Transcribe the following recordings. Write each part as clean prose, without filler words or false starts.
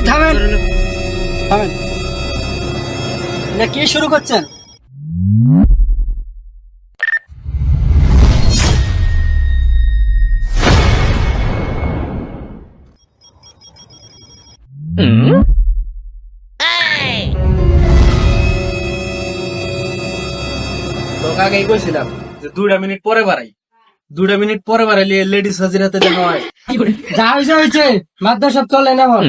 থামেন থামেন, কি শুরু করছেন? তোকে আগেই কইছিলাম যে 2 মিনিট পরে বাড়াই, 2 মিনিট পরে বাড়াইলে লেডিস হাজিরাতে দেখা হয়। যা হয়েছে হয়েছে, মাদ্রাসা সব চলে না বল।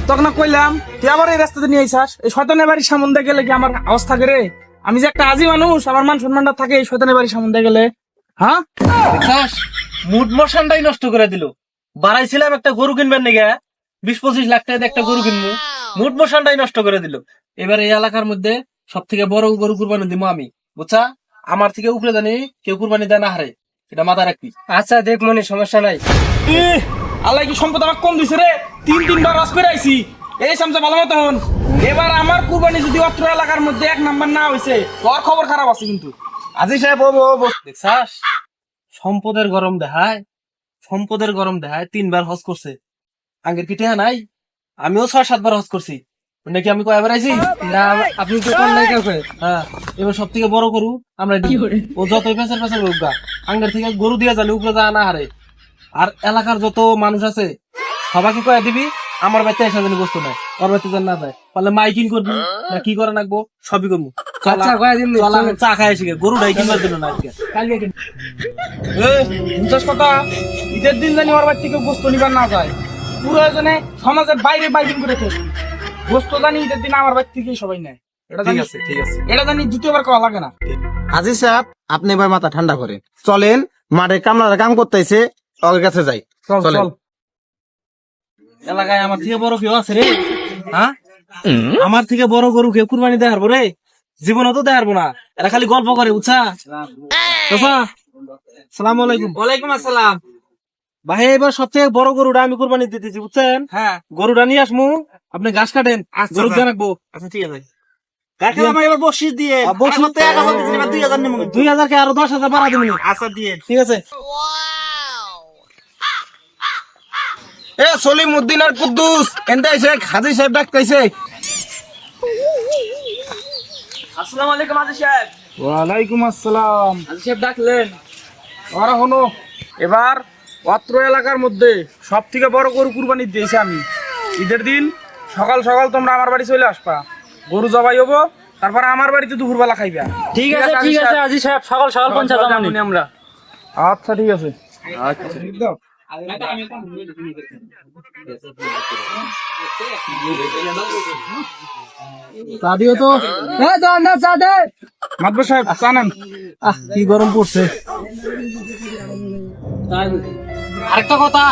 তখন না কইলাম তুই আবার এই রাস্তাতে নিয়ে আইসাস, এই শয়তানের বাড়ির সামনে গেলে কি আমার অবস্থা করে? আমি যে একটা আজি মানুষ, আমার মান সম্মানটা থাকে এই শয়তানের বাড়ির সামনে গেলে। হ্যাঁ দেখছাস, মুড মোশনটাই নষ্ট করে দিল। বাড়াইছিলাম একটা গরু কিনবেন নাকি, 20-25 লাখ টাকা দিয়ে একটা গরু কিনবো, মুড মোশনটাই নষ্ট করে দিল। এবার এই এলাকার মধ্যে সব থেকে বড় গরু কুরবানি দিব আমি, বুঝছা? আমার থেকে উপরে জানি কেউ কুরবানি দেয় না হারে, এটা মাথায় রাখবি। আচ্ছা দেখ মনে সমস্যা নাই। আল্লাহ কি সম্পদ আমার কম দিছে রে, 3-3 বার রস করে আইছি। এই সামসা ভালো মতো হন, এবার আমার কুরবানি যদি অত্র এলাকার মধ্যে 1 নাম্বার না হইছে তোর খবর খারাপ আছে কিন্তু। আজি সাহেব দেখছাস, সম্পদের গরম দেখায়, সম্পদের গরম দেখায়। 3 বার হজ করছে, আগের কি টেহা নাই? আমিও 6-7 বার হজ করছি, নাকি আমি কয়বার আইছি? না আপনি তো কোন নাই কাউকে। হ্যাঁ, এবার সব থেকে বড় গরু আমরা দিই। ও যতই পেছার পেছার হোক গা, আঙ্গের থেকে গরু দিয়ে জানি উপরে যা না হারে। আর এলাকার যত মানুষ আছে সবাইকে কয়ে দিবি আমার বাড়িতে এসে জানি বস্তু নাই, ওর বাড়িতে যেন না যায়। পারলে মাইকিং করবি না কি করে রাখবো, সবই করবো। আচ্ছা কয়ে দিন চা খাই আসি, গরুটাই কিনবার জন্য না আজকে। কালকে কিন। বুঝছস কথা, ঈদের দিন জানি ওর বাড়ি থেকে বস্তু নিবার না যায়, পুরো জনে সমাজের বাইরে বাইকিং করে থাকে। বস্তু জানি ঈদের দিন আমার বাড়ি থেকেই সবাই নেয়, এটা ঠিক জানি, আছে ঠিক আছে। এটা জানি দ্বিতীয়বার করা লাগে না। আজি সাহেব, আপনি এবার মাথা ঠান্ডা করেন, চলেন মাঠে কামলারা কাম করতেছে, ওর কাছে যাই। চল চলেন। চল। এলাকায় আমার থেকে বড় কেউ আছে রে? হ্যাঁ, আমার থেকে বড় গরু কেউ কুরবানি দেয় হারবো রে? জীবনে তো দেয় হারবো না, এরা খালি গল্প করে, বুঝছা? সালাম আলাইকুম। ওয়ালাইকুম আসসালাম। ভাই এবার সব থেকে বড় গরুটা আমি কুরবানি দিতেছি, বুঝছেন? হ্যাঁ গরুটা নিয়ে আসমু, আপনি ঘাস কাটেন, আচ্ছা, গরু আচ্ছা। দিয়ে রাখবো। আচ্ছা ঠিক আছে। এবার বসিস দিয়ে 2000 কে আরো 10,000 বাড়া দিবনি। আচ্ছা দিয়ে। ঠিক আছে। এ সলিম উদ্দিন আর কুদ্দুস এনতে এসে হাজি সাহেব ডাকতেছে। আসসালামু আলাইকুম আজি সাহেব। ওয়ালাইকুম আসসালাম। আজি সাহেব ডাকলেন? ওরা হলো এবার অত্র এলাকার মধ্যে সব থেকে বড় গরু কুরবানি দিয়েছি আমি। ঈদের দিন সকাল সকাল তোমরা আমার বাড়ি চলে আসবা, গরু জবাই হবো, তারপর আমার বাড়িতে দুপুরবেলা খাইবা। ঠিক আছে ঠিক আছে আজি সাহেব, সকাল সকাল পঞ্চায়েত জামানি আমরা। আচ্ছা ঠিক আছে। চা দিও তো। চা দে। মাদবর সাহেব জানেন কি গরম পড়ছে। আরেকটা কথা,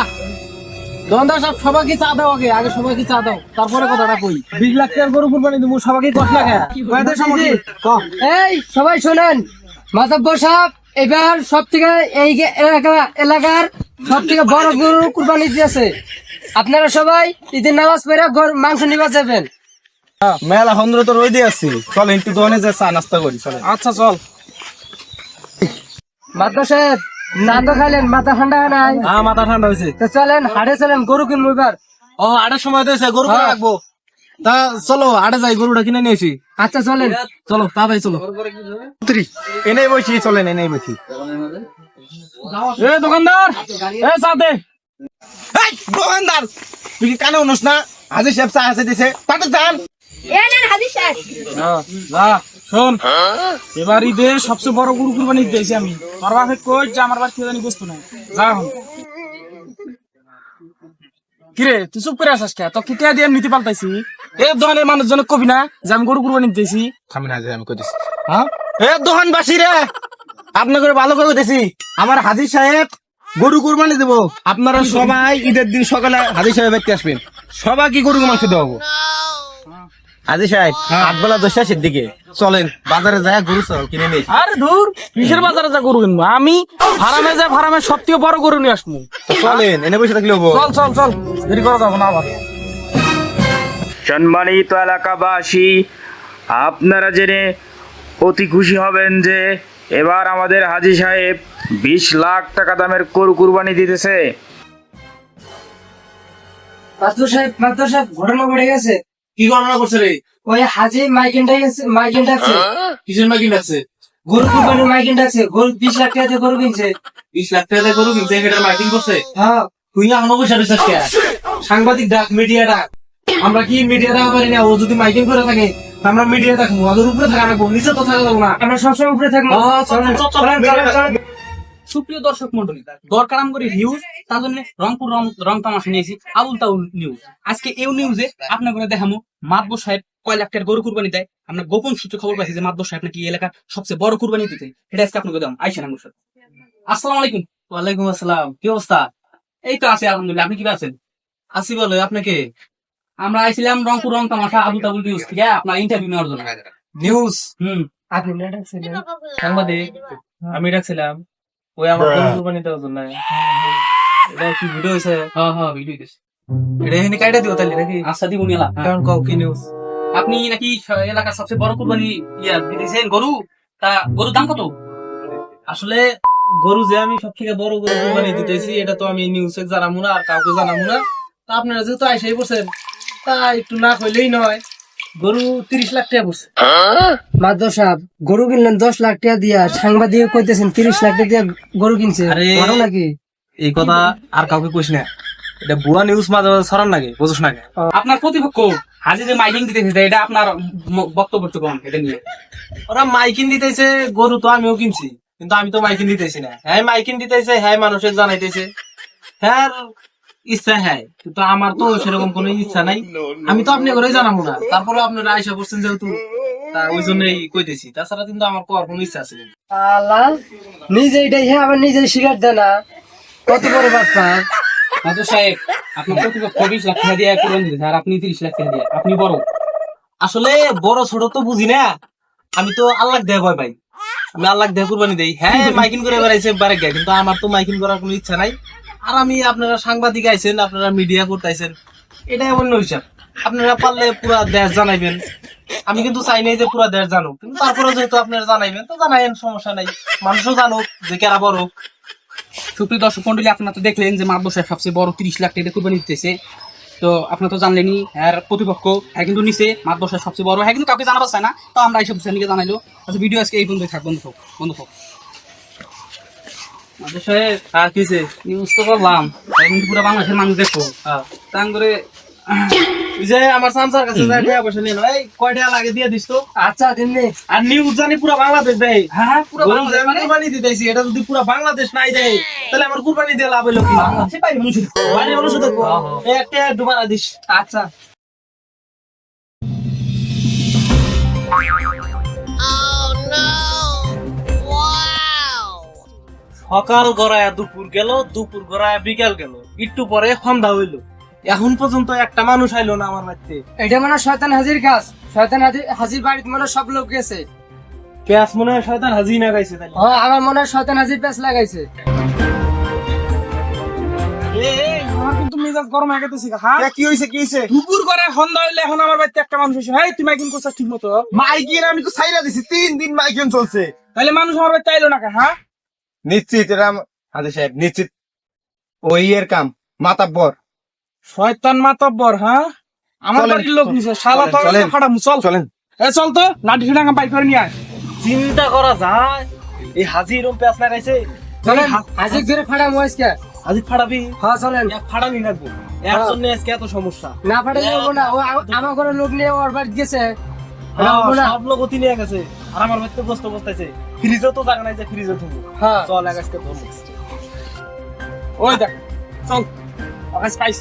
দোকানদার সব সবাইকে চা দাও, আগে আগে সবাইকে চা দাও, তারপরে কথাটা কই। 20 লাখ টাকার গরু কুরবানি দিব, সবাইকে 10 লাখ। এই সবাই শোনেন, মাতব্বর সাহেব এবার সব থেকে এই যে এলাকার সব থেকে বড় গরু কুরবানি দিয়েছে। আপনারা সবাই ঈদের নামাজ পড়ে মাংস নিবা যাবেন। মেলা হন্দ্র তো রই দিয়ে আসছি, চলেন একটু দোকানে যে চা নাস্তা করি, চলেন। আচ্ছা চল। মাতব্বর সাহেব না তো খাইলেন, মাথা ঠান্ডা হয় নাই? হ্যাঁ, মাথা ঠান্ডা হয়েছে। তো চলেন হাটে চলেন, গরু কিনবো এবার। ও, আড়ার সময় দিয়েছে, গরু হ্যাঁ। রাখবো। তা চলো আড়ে যাই, গরুটা কিনে নিয়েছি। আচ্ছা চলেন। চলো তাড়াতাড়ি চলো। এনেই বসি, চলেন এনেই বসি। এ দোকানদার, এ চা দে। এই দোকানদার, তুই কি কানে উনস না? হাজি সাহেব চা আছে দিছে, তাতে যান। যা শোন, এবার ঈদে সবচেয়ে বড় গরু কুরবানি দিয়েছি আমি। তোর বাপে কই যে আমার বাড়ি থেকে জানি বস্তু নাই, যা এখন। কিরে তুই চুপ করে আসিস কে? তো কিটা দিয়ে নীতি পাল্টাইছি, এই দোকানের মানুষজন কবি না যে আমি গরু কুরবানি দিয়েছি। থামি না, আমি কইতেছি। হ্যাঁ, এ দোকান বাসি রে, আপনাকে ভালো করে কইতেছি, আমার হাজি সাহেব গরু কুরবানি দেব, আপনারা সবাই ঈদের দিন সকালে হাজি সাহেব দেখতে আসবেন, সবাই কি গরু মাংস দেবো। হাজি সাহেব 8 বেলা 10টার দিকে চলেন, বাজারে যায় গরু কিনে নিই। আরে ধুর, কিসের বাজারে যা গরু কিনবো? আমি ফার্মে যা, ফার্মে সব থেকে বড় গরু নিয়ে আসবো। চলেন, এনে বসে থাকলে হবো। চল চল চল, দেরি করা যাবো না আবার। সম্মানিত এলাকাবাসী, আপনারা জেনে অতি খুশি হবেন যে এবার আমাদের হাজী সাহেব 20 লাখ টাকা দামের গরু কুরবানি দিতেছে। মাস্টার সাহেব ঘটনা ঘটে গেছে। কি গণনা করছে রে? ওই হাজি মাইকিন ডাকছে, কিসের মাইকিন আছে? গরু কুরবানির মাইকিন ডাকছে, গরু 20 লাখ টাকা দিয়ে গরু কিনছে। 20 লাখ টাকা দিয়ে গরু কিনছে, এটার মাইকিন করছে। হ্যাঁ তুই এখনো বসে রয়েছিস কে? সাংবাদিক ডাক, মিডিয়া ডাক। আমরা কি মিডিয়া ডাকা পারি না? ও যদি মাইকিং করে থাকে তা আমরা মিডিয়া ডাকবো, ওদের উপরে থাকা রাখবো, নিচে তো থাকা যাবো না। আমরা সবসময় উপরে থাকবো। চলেন। সুপ্রিয় দর্শক মন্ডলী, দরকার আমগরি নিউজ, তার জন্য রংপুর রং তামাশা নিয়েছি আবুল তাউল নিউজ। আজকে এই নিউজে আপনাকে দেখামু মাতবর সাহেব কয় লাখ টাকার গরু কুরবানি দেয়। আমরা গোপন সূত্রে খবর পাইছি যে মাতবর সাহেব নাকি এই এলাকার সবচেয়ে বড় কুরবানি দিতে। এটা আজকে আপনাকে দেখাম। আইসেন আমার সাথে। আসসালামু আলাইকুম। ওয়ালাইকুম আসসালাম, কি অবস্থা? এই তো আছে আলহামদুলিল্লাহ, আপনি কি আছেন? আসি বলে আপনাকে আমরা আইছিলাম রংপুর রং তামাশা আবুল তাউল নিউজ থেকে আপনার ইন্টারভিউ নেওয়ার জন্য। নিউজ আপনি না ডাকছিলেন? সাংবাদিক আমি ডাকছিলাম, ওই আমার গরু কুরবানি দেওয়ার জন্য। এটা কি ভিডিও হয়েছে? হ্যাঁ ভিডিও দিস। এটা এখানে কাইটা দিও তাহলে নাকি? আচ্ছা দিব নিলা। কারণ কও কি নিউজ? আপনি নাকি এলাকার সবচেয়ে বড় কুরবানি দিতেছেন গরু, তা গরুর দাম কত? আসলে গরু যে আমি সব থেকে বড় গরু কুরবানি দিতেছি এটা তো আমি নিউজে জানাবো না আর কাউকে জানাবো না। তা আপনারা যেহেতু আইসাই বলছেন তা একটু না কইলেই নয়। গরু 30 লাখ টাকা পড়ছে। মাদর সাহেব গরু কিনলেন 10 লাখ টাকা দিয়া, সাংবাদিক কইতেছেন 30 লাখ টাকা দিয়া গরু কিনছে। আরে বড় নাকি? এই কথা আর কাউকে কইস না, এটা ভুয়া নিউজ মাঝে মাঝে ছড়ান নাকি, বুঝছ না? আপনার প্রতিপক্ষ হাজি যে মাইকিং দিতেছে এটা আপনার বক্তব্য তো কম এটা নিয়ে। ওরা মাইকিন দিতেছে, গরু তো আমিও কিনছি, কিন্তু আমি তো মাইকিন দিতেছি না। হ্যাঁ মাইকিন দিতেছে, হ্যাঁ মানুষের জানাইতেছে, হ্যাঁ ইচ্ছা, হ্যাঁ কিন্তু আমার তো সেরকম কোনো ইচ্ছা নাই। আমি তো আপনি করে জানাবো না, তারপরে আপনারা আইসা করছেন যেহেতু, তা ওই জন্যই কইতেছি। তাছাড়া কিন্তু আমার করার কোনো ইচ্ছা আছে না। আল্লাহ নিজে এটাই হ্যাঁ আবার নিজে শিকার দেয় না, কত বড় বাপ্পা। মাদুর সাহেব আপনার প্রতিপক্ষ 20 লাখ টাকা দিয়ে কুরবানি দিতেছে আর আপনি 30 লাখ টাকা দিয়ে, আপনি বড়। আসলে বড় ছোট তো বুঝি না, আমি তো আল্লাহ দেয় ভয় পাই, আমি আল্লাহ দেয় কুরবানি দেই। হ্যাঁ মাইকিন করে বেড়াইছে বারে গে, কিন্তু আমার তো মাইকিন করার কোনো ইচ্ছা নাই। আর আমি আপনারা সাংবাদিক আইছেন, আপনারা মিডিয়া করতেছেন, এটাই অন্য হিসাব। আপনারা পারলে পুরা দেশ জানাইবেন, আমি কিন্তু চাই নাই যে পুরা দেশ জানুক, কিন্তু তারপরে যেহেতু আপনারা জানাইবেন তো জানাইন, সমস্যা নাই, মানুষও জানুক যে কেরা বড়। সুপ্রিয় দর্শক মন্ডলী, আপনারা তো দেখলেন যে মাদবর সাহেব সবচেয়ে বড় 30 লাখ টাকা কুরবানি দিতেছে। তো আপনারা তো জানলেনই এর প্রতিপক্ষ হ্যাঁ কিন্তু নিচে মাদবর সাহেব সবচেয়ে বড়, হ্যাঁ কিন্তু কাউকে জানাবার চায় না। তো আমরা এইসব বিষয়ে জানাইলো। আচ্ছা ভিডিও আজকে এই পর্যন্ত থাক, বন্ধু হোক। মাদবর সাহেব আর কিছে নিউজ তো করলাম, তাই কিন্তু পুরো বাংলাদেশের মানুষ দেখো। তা করে ওই যে আমার সামসার কাছে যায় টাকা পয়সা নিয়ে এই কয় টাকা লাগে দিয়ে দিস তো। আচ্ছা দিননি আর নিউজ জানি পুরো বাংলাদেশ দেয়। হ্যাঁ পুরো গরু যে বাংলাদেশ আমি কুরবানি দিতেছি, এটা যদি পুরো বাংলাদেশ নাই দেয় তাহলে আমার কুরবানি দিয়ে লাভ হইলো কি? বাংলাদেশে পাই মানুষ। বাইরে মানুষ দেখবো, এই একটা ডুবারা দিস। আচ্ছা সকাল গড়ায় দুপুর গেল, দুপুর গড়ায় বিকাল গেল, একটু পরে সন্ধ্যা হইলো, এখন পর্যন্ত একটা মানুষ আইলো না আমার বাড়িতে। এটা মনে হয় শয়তান হাজির কাজ। শয়তান হাজির বাড়িতে মনে হয় সব লোক গেছে। পেঁয়াজ মনে হয় শয়তান হাজি না গাইছে তাই। হ্যাঁ আমার মনে হয় শয়তান হাজির পেঁচ লাগাইছে। আমার কিন্তু মেজাজ গরম হয়ে গেছে। হ্যাঁ কি হয়েছে কি হয়েছে? দুপুর করে সন্ধ্যা হইলে এখন আমার বাড়িতে একটা মানুষ এসে হ্যাঁ তুই মাইকিং করছিস ঠিক মতো, মাইকিন আমি তো ছাইরা দিছি, 3 দিন মাইকিন চলছে। তাহলে মানুষ আমার বাড়িতে আইলো না কে? হ্যাঁ নিশ্চিত এটা হাজি সাহেব নিশ্চিত ওই এর কাম, মাতাব্বর। শয়তান মাতব্বর। হ্যাঁ আমার চলেন, বাড়ির লোক নিছে শালা, তো চলেন, ফাটামু। চল চলেন। এ চল তো লাঠি ডাঙ্গা বাইক করে নিয়ে আয়। চিন্তা করা যায়, এই হাজি এরকম পেঁয়াজ লাগাইছে। চলেন হাজির ধরে ফাড়া মহেশকে। হাজি ফাড়াবি? হ্যাঁ চলেন। এক ফাড়ানি লাগবো, এর জন্য আজকে এত সমস্যা। না ফাটাই যাবো না, ও আমার ঘরে লোক নিয়ে ওর বাড়ি গেছে। সব লোক অতি নিয়ে গেছে, আর আমার বাড়িতে বসতে বসতেছে, ফ্রিজও তো জায়গা নাই যে ফ্রিজে থাকবো। হ্যাঁ চল এক আজকে ধরবো। ওই দেখ চল আকাশ পাইস।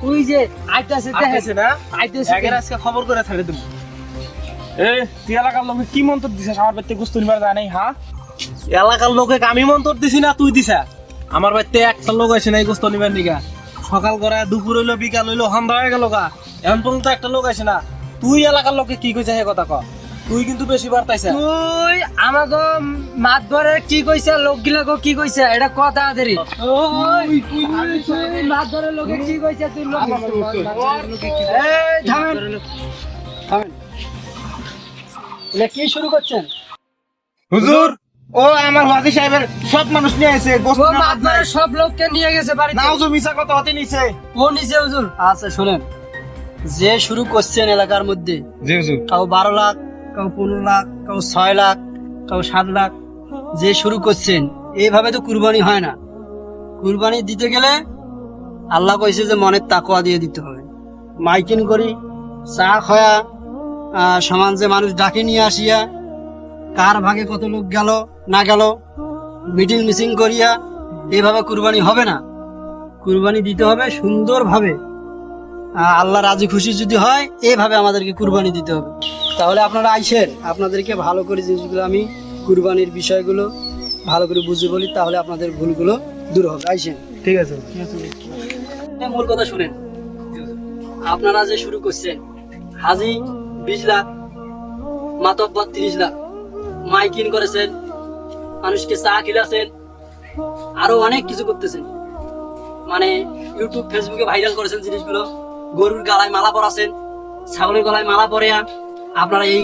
ওই যে আইতাছে আসতেছে না, আইতাছে। একের আজকে খবর করে ছেড়ে দেবো। এ তুই এলাকার লোকে কি মন্তর দিছিস আমার বাড়িতে গোস্ত নিবার যায় নাই? হ্যাঁ এলাকার লোকে আমি মন্তর দিছি না তুই দিছা? আমার বাড়িতে একটা লোক আসে নাই গোস্ত নিবার নিগা। সকাল করে দুপুর হইলো, বিকাল হইলো, সন্ধ্যা হয়ে গেল গা, এখন পর্যন্ত একটা লোক আসে না। তুই এলাকার লোকে কি কইছে সে কথা ক, তুই কিন্তু বেশি বার্তাইছে। তুই আমাকে মাত ধরে কি কইছে, লোক গিলাকে কি কইছে এটা কথা আদেরি। মাত ধরে লোকে কি কইছে তুই লোক থামেন থামেন। এটা কি শুরু করছেন? হুজুর ও আমার হাজি সাহেবের সব মানুষ নিয়ে এসে ও আপনার সব লোককে নিয়ে গেছে বাড়িতে। নাউজু মিছা কথা হতে নিছে। ও নিচে হুজুর। আচ্ছা শোনেন, যে শুরু করছেন এলাকার মধ্যে, জি হুজুর। Cow 12 lakh, cow 15 lakh, cow 6 lakh, cow 7 lakh, যে শুরু করছেন, এইভাবে তো কুরবানি হয় না। কুরবানি দিতে গেলে আল্লাহ কইছে যে মনের তাকওয়া দিয়ে দিতে হবে। মাইকিং করি, চা খয়া, সমান যে মানুষ ডাকে নিয়ে আসিয়া, কার ভাগে কত লোক গেল না গেল, মিটিং মিটিং করিয়া এইভাবে কুরবানি হবে না। কুরবানি দিতে হবে সুন্দরভাবে। আল্লাহ রাজি খুশি যদি হয়, এইভাবে আমাদেরকে কুরবানি দিতে হবে। তাহলে আপনারা আইসেন, আপনাদেরকে ভালো করে জিনিসগুলো আমি কুরবানির বিষয়গুলো ভালো করে বুঝে বলি, তাহলে আপনাদের ভুলগুলো দূর হবে। আইসেন। ঠিক আছে। মূল কথা শুনেন, আপনারা যে শুরু করছেন, হাজি 20 লাখ, মাতব্বর 30 লাখ, মাইকিং করেছেন, মানুষকে চা খিলাছেন, আরো অনেক কিছু করতেছেন, মানে ইউটিউব ফেসবুকে ভাইরাল করেছেন জিনিসগুলো। গরুর গলায় মালা পরাছেন, ছাগলের গলায় মালা পরিয়া আপনারা এই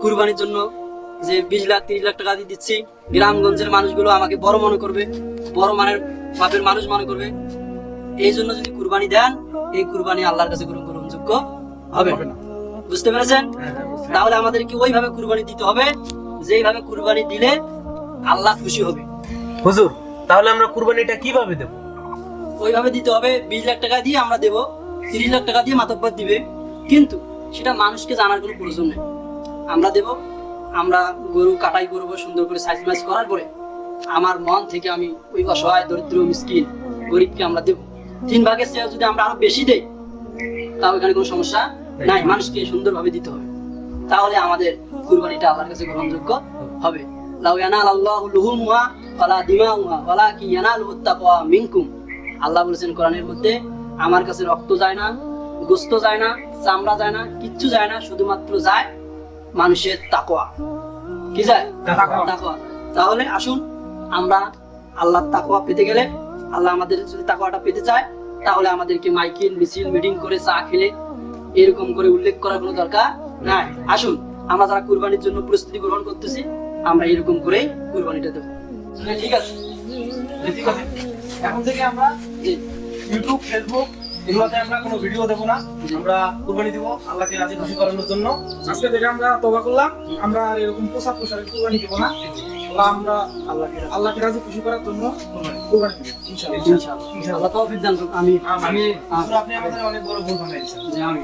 কুরবানির জন্য যে 20 লাখ 30 লাখ টাকা দিয়ে দিচ্ছি, গ্রামগঞ্জের মানুষগুলো আমাকে বড় মনে করবে, বড় মানের বাপের মানুষ মনে করবে। এই জন্য যদি কুরবানি দেন, এই কুরবানি আল্লাহর কাছে গ্রহণযোগ্য হবে না। বুঝতে পেরেছেন? তাহলে আমাদেরকে ওইভাবে কুরবানি দিতে হবে, যেইভাবে কুরবানি দিলে আল্লাহ খুশি হবে। হুজুর, তাহলে আমরা কুরবানিটা কিভাবে দেব? ওইভাবে দিতে হবে। 20 লাখ টাকা দিয়ে আমরা দেব, 30 লাখ টাকা দিয়ে মাতব্বর দিবে, কিন্তু সেটা মানুষকে জানার কোনো প্রয়োজন নেই। আমরা দেব, আমরা গরু কাটাই করবো সুন্দর করে সাইজ মাইজ করার পরে আমার মন থেকে আমি ওই অসহায় দরিদ্র মিসকিন গরিবকে আমরা দেব। 3 ভাগের চেয়ে যদি আমরা আরো বেশি দেই, তাও এখানে কোনো সমস্যা নাই। মানুষকে সুন্দরভাবে দিতে হবে, তাহলে আমাদের কুরবানিটা আল্লাহর কাছে গ্রহণযোগ্য হবে। লাউ ইয়ানালাল্লাহু লুহুমুহা ওয়ালা দিমাউহা ওয়ালাকিন ইয়ানালুহুত তাকওয়া মিনকুম। আল্লাহ বলেছেন কোরআনের মধ্যে, আমার কাছে রক্ত যায় না, গোশত যায় না, চামড়া যায় না, কিচ্ছু যায় না, শুধুমাত্র যায় মানুষের তাকওয়া। কি যায়? তাকওয়া। তাহলে আসুন, আমরা আল্লাহর তাকওয়া পেতে গেলে, আল্লাহ আমাদের যদি তাকওয়াটা পেতে চায়, তাহলে আমাদেরকে মাইকিং মিছিল মিটিং করে চা খেলে এরকম করে উল্লেখ করার কোনো দরকার নাই। আসুন, আমরা যারা কুরবানির জন্য প্রস্তুতি গ্রহণ করতেছি, আমরা এরকম করেই কুরবানিটা দেবো। ঠিক আছে? ঠিক আছে। এখন থেকে আমরা ইউটিউব ফেসবুক এগুলোতে আমরা কোনো ভিডিও দেবো না, আমরা কুরবানি দিব আল্লাহকে রাজি খুশি করানোর জন্য। আজকে থেকে আমরা তওবা করলাম, আমরা আর এরকম পোশাক পোশাকে কুরবানি দিব না। আমরা আল্লাহকে রাজি খুশি করার জন্য কুরবানি দিব ইনশাআল্লাহ। ইনশাআল্লাহ। আল্লাহ তৌফিক দান করুন। আমি আপনি আমাদের অনেক বড় ভুল বানাই দিয়েছেন। আমি